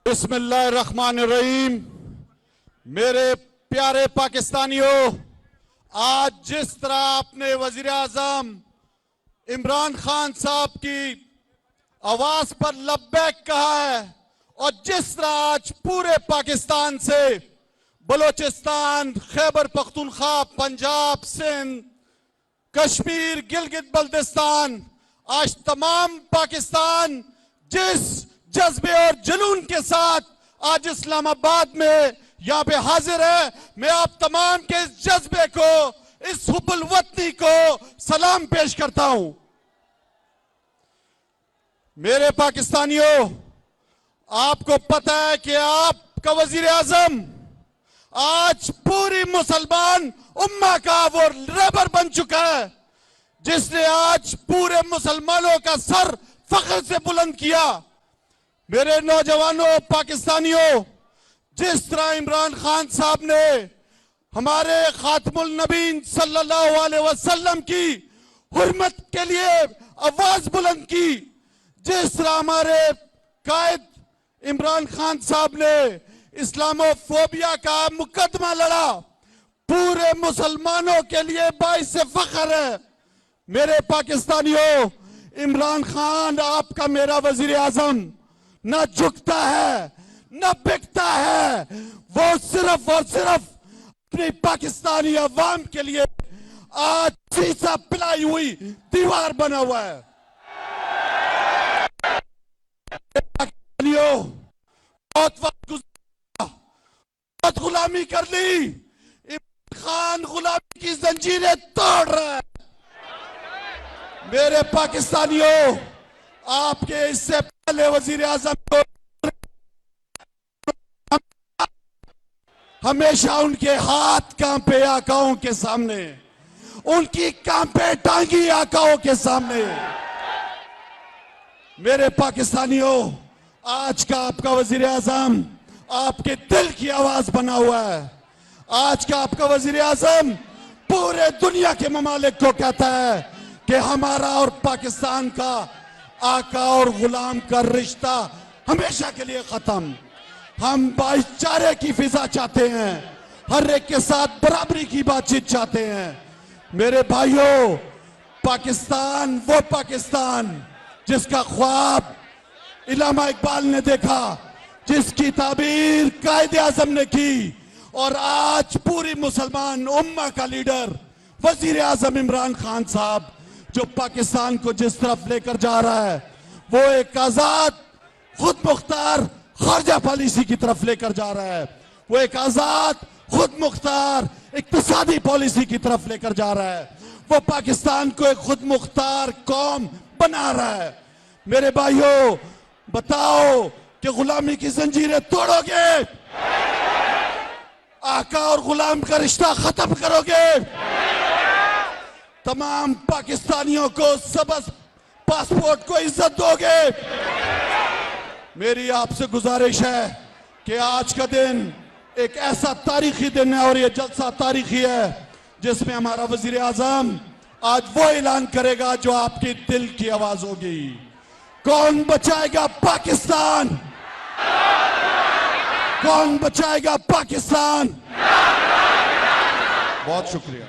बिस्मिल्लाहिर्रहमानिर्रहीम। मेरे प्यारे पाकिस्तानियों, आज जिस तरह आपने वजीर आजम इमरान खान साहब की आवाज पर लब्बैक कहा है और जिस तरह आज पूरे पाकिस्तान से बलोचिस्तान, खैबर पख्तूनख्वा, पंजाब, सिंध, कश्मीर, गिलगित बल्तिस्तान, आज तमाम पाकिस्तान जिस जज्बे और जुनून के साथ आज इस्लामाबाद में यहां पे हाजिर है, मैं आप तमाम के इस जज्बे को, इस हुब्बुल वतनी को सलाम पेश करता हूं। मेरे पाकिस्तानियों, आपको पता है कि आपका वजीर आजम आज पूरी मुसलमान उम्मा का वो रहबर बन चुका है, जिसने आज पूरे मुसलमानों का सर फख्र से बुलंद किया। मेरे नौजवानों, पाकिस्तानियों, जिस तरह इमरान खान साहब ने हमारे खातमुल नबीन सल्लल्लाहु अलैहि वसल्लम की हुर्मत के लिए आवाज बुलंद की, जिस तरह हमारे कायद इमरान खान साहब ने इस्लामोफोबिया का मुकदमा लड़ा, पूरे मुसलमानों के लिए बाइस फख्र है। मेरे पाकिस्तानियों, इमरान खान आपका मेरा वजीर आजम न झुकता है न बिकता है, वो सिर्फ और सिर्फ अपनी पाकिस्तानी अवाम के लिए आज शीशा पिलाई हुई दीवार बना हुआ है। बहुत वक्त गुज़रा, बहुत गुलामी कर ली, इमरान खान गुलामी की जंजीरें तोड़ रहा है। मेरे पाकिस्तानियों, आपके इससे पहले वजीर आजम को हमेशा उनके हाथ कांपे आकाओं के सामने, उनकी कांपे टांगी आकाओं के सामने। मेरे पाकिस्तानियों, आज का आपका वजीर आजम आपके दिल की आवाज बना हुआ है। आज का आपका वजीर आजम पूरे दुनिया के ममालिक को कहता है कि हमारा और पाकिस्तान का आका और गुलाम का रिश्ता हमेशा के लिए खत्म। हम भाईचारे की फिजा चाहते हैं, हर एक के साथ बराबरी की बातचीत चाहते हैं। मेरे भाइयों, पाकिस्तान वो पाकिस्तान जिसका ख्वाब इलामा इकबाल ने देखा, जिसकी ताबीर कायद आजम ने की, और आज पूरी मुसलमान उम्मा का लीडर वजीर आजम इमरान खान साहब जो पाकिस्तान को जिस तरफ लेकर जा रहा है, वो एक आजाद खुद मुख्तार खारजा पॉलिसी की तरफ लेकर जा रहा है। वो एक आजाद खुद मुख्तार इक्तिसादी पॉलिसी की तरफ लेकर जा रहा है। वो पाकिस्तान को एक खुद मुख्तार कौम बना रहा है। मेरे भाइयों, बताओ कि गुलामी की जंजीरें तोड़ोगे, आका और गुलाम का रिश्ता खत्म करोगे, तमाम पाकिस्तानियों को सबस पासपोर्ट को इज्जत दोगे। मेरी आपसे गुजारिश है कि आज का दिन एक ऐसा तारीखी दिन है और ये जलसा तारीखी है जिसमें हमारा वजीर आजम आज वो ऐलान करेगा जो आपके दिल की आवाज होगी। कौन बचाएगा पाकिस्तान? कौन बचाएगा पाकिस्तान? बहुत शुक्रिया।